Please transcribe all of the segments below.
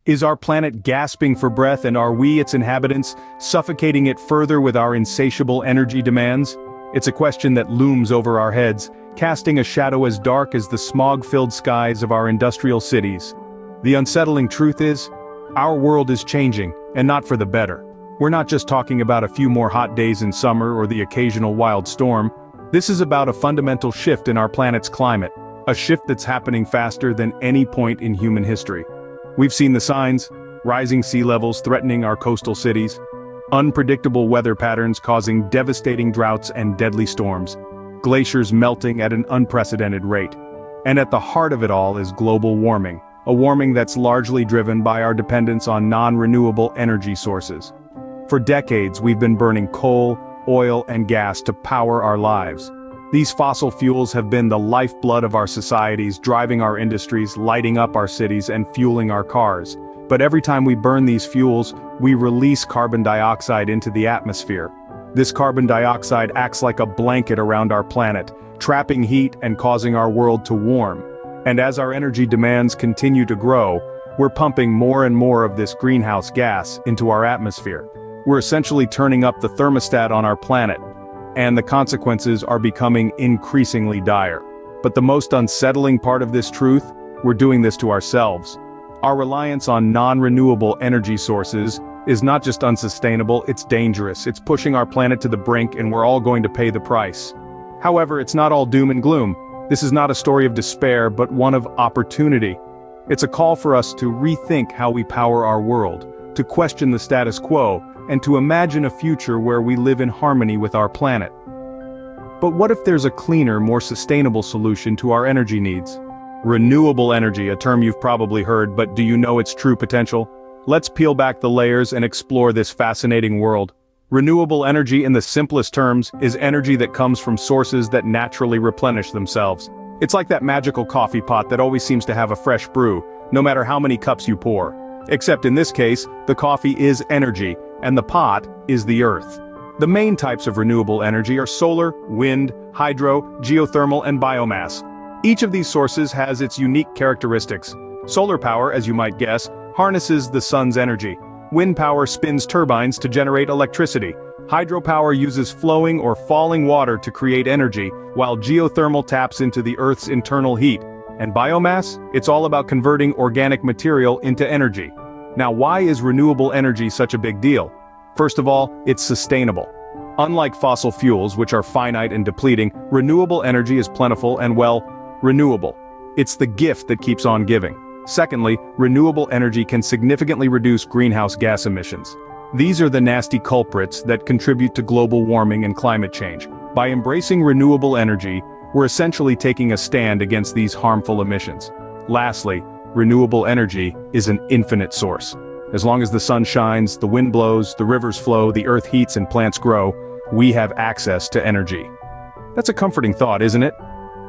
Is our planet gasping for breath, and are we, its inhabitants, suffocating it further with our insatiable energy demands? It's a question that looms over our heads, casting a shadow as dark as the smog-filled skies of our industrial cities. The unsettling truth is, our world is changing, and not for the better. We're not just talking about a few more hot days in summer or the occasional wild storm. This is about a fundamental shift in our planet's climate, a shift that's happening faster than any point in human history. We've seen the signs: rising sea levels threatening our coastal cities, unpredictable weather patterns causing devastating droughts and deadly storms, glaciers melting at an unprecedented rate. And at the heart of it all is global warming, a warming that's largely driven by our dependence on non-renewable energy sources. For decades, we've been burning coal, oil, and gas to power our lives. These fossil fuels have been the lifeblood of our societies, driving our industries, lighting up our cities, and fueling our cars. But every time we burn these fuels, we release carbon dioxide into the atmosphere. This carbon dioxide acts like a blanket around our planet, trapping heat and causing our world to warm. And as our energy demands continue to grow, we're pumping more and more of this greenhouse gas into our atmosphere. We're essentially turning up the thermostat on our planet, and the consequences are becoming increasingly dire. But the most unsettling part of this truth: we're doing this to ourselves. Our reliance on non-renewable energy sources is not just unsustainable, it's dangerous. It's pushing our planet to the brink, and we're all going to pay the price. However, it's not all doom and gloom. This is not a story of despair, but one of opportunity. It's a call for us to rethink how we power our world, to question the status quo, and to imagine a future where we live in harmony with our planet. But what if there's a cleaner, more sustainable solution to our energy needs? Renewable energy, a term you've probably heard, but do you know its true potential? Let's peel back the layers and explore this fascinating world. Renewable energy, in the simplest terms, is energy that comes from sources that naturally replenish themselves. It's like that magical coffee pot that always seems to have a fresh brew, no matter how many cups you pour. Except in this case, the coffee is energy, and the pot is the earth. The main types of renewable energy are solar, wind, hydro, geothermal, and biomass. Each of these sources has its unique characteristics. Solar power, as you might guess, harnesses the sun's energy. Wind power spins turbines to generate electricity. Hydropower uses flowing or falling water to create energy, while geothermal taps into the Earth's internal heat. And biomass? It's all about converting organic material into energy. Now, why is renewable energy such a big deal? First of all, it's sustainable. Unlike fossil fuels, which are finite and depleting, renewable energy is plentiful and, well, renewable. It's the gift that keeps on giving. Secondly, renewable energy can significantly reduce greenhouse gas emissions. These are the nasty culprits that contribute to global warming and climate change. By embracing renewable energy, we're essentially taking a stand against these harmful emissions. Lastly, renewable energy is an infinite source. As long as the sun shines, the wind blows, the rivers flow, the earth heats, and plants grow, we have access to energy. That's a comforting thought, isn't it?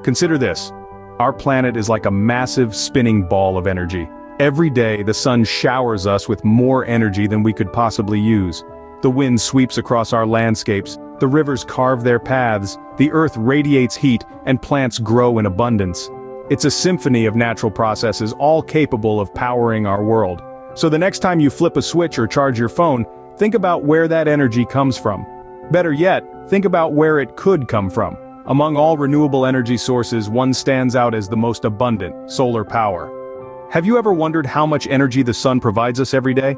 Consider this. Our planet is like a massive spinning ball of energy. Every day, the sun showers us with more energy than we could possibly use. The wind sweeps across our landscapes, the rivers carve their paths, the earth radiates heat, and plants grow in abundance. It's a symphony of natural processes, all capable of powering our world. So the next time you flip a switch or charge your phone, think about where that energy comes from. Better yet, think about where it could come from. Among all renewable energy sources, one stands out as the most abundant: solar power. Have you ever wondered how much energy the sun provides us every day?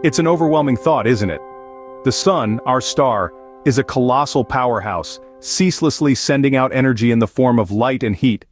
It's an overwhelming thought, isn't it? The sun, our star, is a colossal powerhouse, ceaselessly sending out energy in the form of light and heat.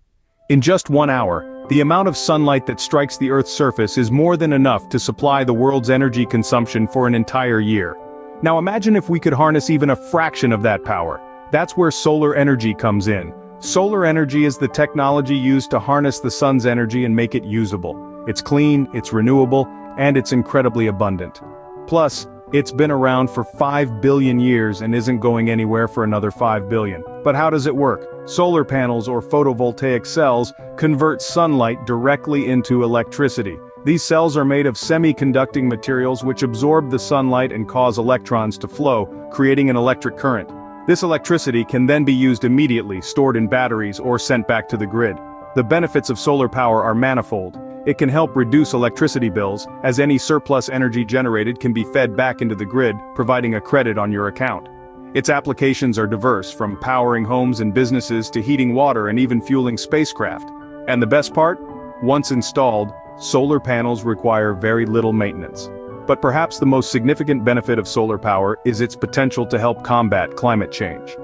In just 1 hour, the amount of sunlight that strikes the Earth's surface is more than enough to supply the world's energy consumption for an entire year. Now imagine if we could harness even a fraction of that power. That's where solar energy comes in. Solar energy is the technology used to harness the sun's energy and make it usable. It's clean, it's renewable, and it's incredibly abundant. Plus, it's been around for 5 billion years and isn't going anywhere for another 5 billion. But how does it work? Solar panels, or photovoltaic cells, convert sunlight directly into electricity. These cells are made of semiconducting materials which absorb the sunlight and cause electrons to flow, creating an electric current. This electricity can then be used immediately, stored in batteries, or sent back to the grid. The benefits of solar power are manifold. it can help reduce electricity bills, as any surplus energy generated can be fed back into the grid, providing a credit on your account. Its applications are diverse, from powering homes and businesses to heating water and even fueling spacecraft. And the best part? Once installed, solar panels require very little maintenance. But perhaps the most significant benefit of solar power is its potential to help combat climate change.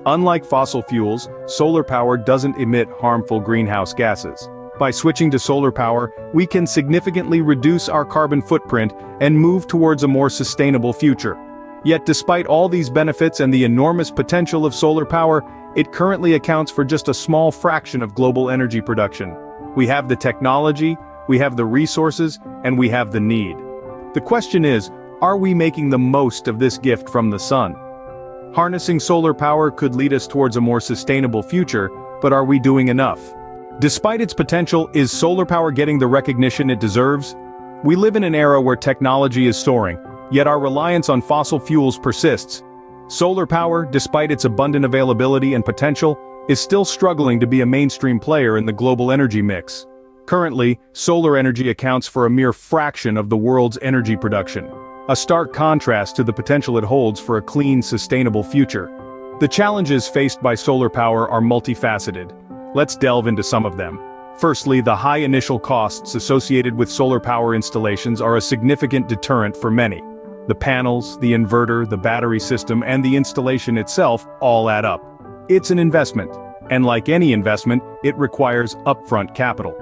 Unlike fossil fuels, solar power doesn't emit harmful greenhouse gases. By switching to solar power, we can significantly reduce our carbon footprint and move towards a more sustainable future. Yet despite all these benefits and the enormous potential of solar power, it currently accounts for just a small fraction of global energy production. We have the technology, we have the resources, and we have the need. The question is, are we making the most of this gift from the sun? Harnessing solar power could lead us towards a more sustainable future, but are we doing enough? Despite its potential, is solar power getting the recognition it deserves? We live in an era where technology is soaring, yet our reliance on fossil fuels persists. Solar power, despite its abundant availability and potential, is still struggling to be a mainstream player in the global energy mix. Currently, solar energy accounts for a mere fraction of the world's energy production, a stark contrast to the potential it holds for a clean, sustainable future. The challenges faced by solar power are multifaceted. Let's delve into some of them. Firstly, the high initial costs associated with solar power installations are a significant deterrent for many. The panels, the inverter, the battery system, and the installation itself all add up. It's an investment, and like any investment, it requires upfront capital.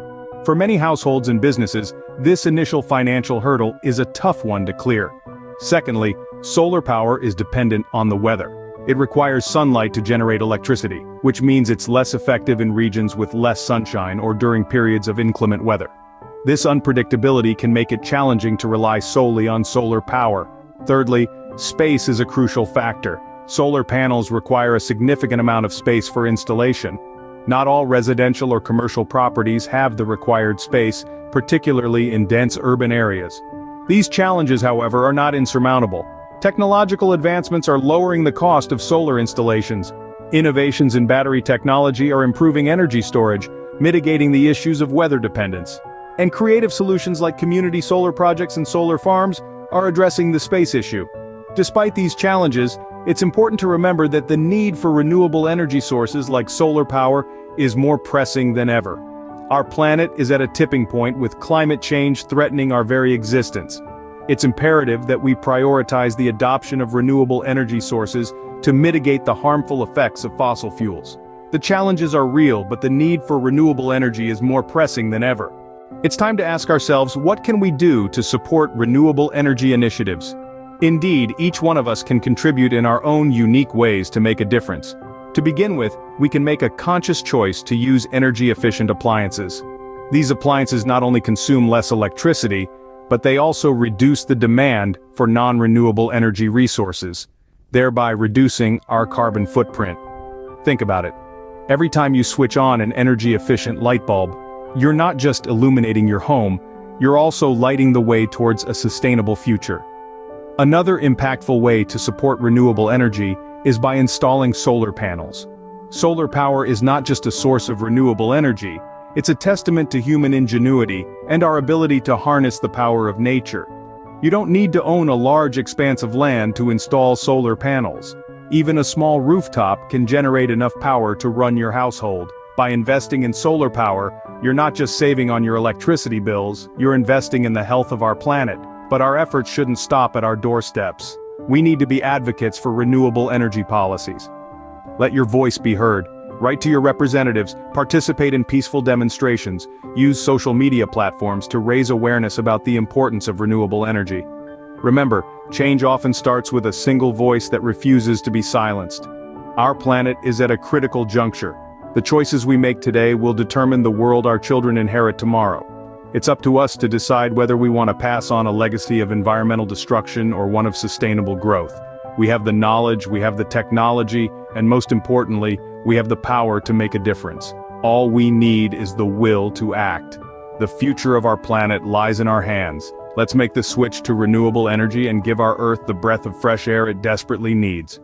For many households and businesses, this initial financial hurdle is a tough one to clear. Secondly, solar power is dependent on the weather. It requires sunlight to generate electricity, which means it's less effective in regions with less sunshine or during periods of inclement weather. This unpredictability can make it challenging to rely solely on solar power. Thirdly, space is a crucial factor. Solar panels require a significant amount of space for installation. Not all residential or commercial properties have the required space, particularly in dense urban areas. These challenges, however, are not insurmountable. Technological advancements are lowering the cost of solar installations. Innovations in battery technology are improving energy storage, mitigating the issues of weather dependence. And creative solutions like community solar projects and solar farms are addressing the space issue. Despite these challenges, it's important to remember that the need for renewable energy sources like solar power is more pressing than ever. Our planet is at a tipping point, with climate change threatening our very existence. It's imperative that we prioritize the adoption of renewable energy sources to mitigate the harmful effects of fossil fuels. The challenges are real, but the need for renewable energy is more pressing than ever. It's time to ask ourselves, what can we do to support renewable energy initiatives? Indeed, each one of us can contribute in our own unique ways to make a difference. To begin with, we can make a conscious choice to use energy-efficient appliances. These appliances not only consume less electricity, but they also reduce the demand for non-renewable energy resources, thereby reducing our carbon footprint. Think about it. Every time you switch on an energy-efficient light bulb, you're not just illuminating your home, you're also lighting the way towards a sustainable future. Another impactful way to support renewable energy is by installing solar panels. Solar power is not just a source of renewable energy, it's a testament to human ingenuity and our ability to harness the power of nature. You don't need to own a large expanse of land to install solar panels. Even a small rooftop can generate enough power to run your household. By investing in solar power, you're not just saving on your electricity bills, you're investing in the health of our planet. But our efforts shouldn't stop at our doorsteps. We need to be advocates for renewable energy policies. Let your voice be heard. Write to your representatives, participate in peaceful demonstrations, use social media platforms to raise awareness about the importance of renewable energy. Remember, change often starts with a single voice that refuses to be silenced. Our planet is at a critical juncture. The choices we make today will determine the world our children inherit tomorrow. It's up to us to decide whether we want to pass on a legacy of environmental destruction or one of sustainable growth. We have the knowledge, we have the technology, and most importantly, we have the power to make a difference. All we need is the will to act. The future of our planet lies in our hands. Let's make the switch to renewable energy and give our Earth the breath of fresh air it desperately needs.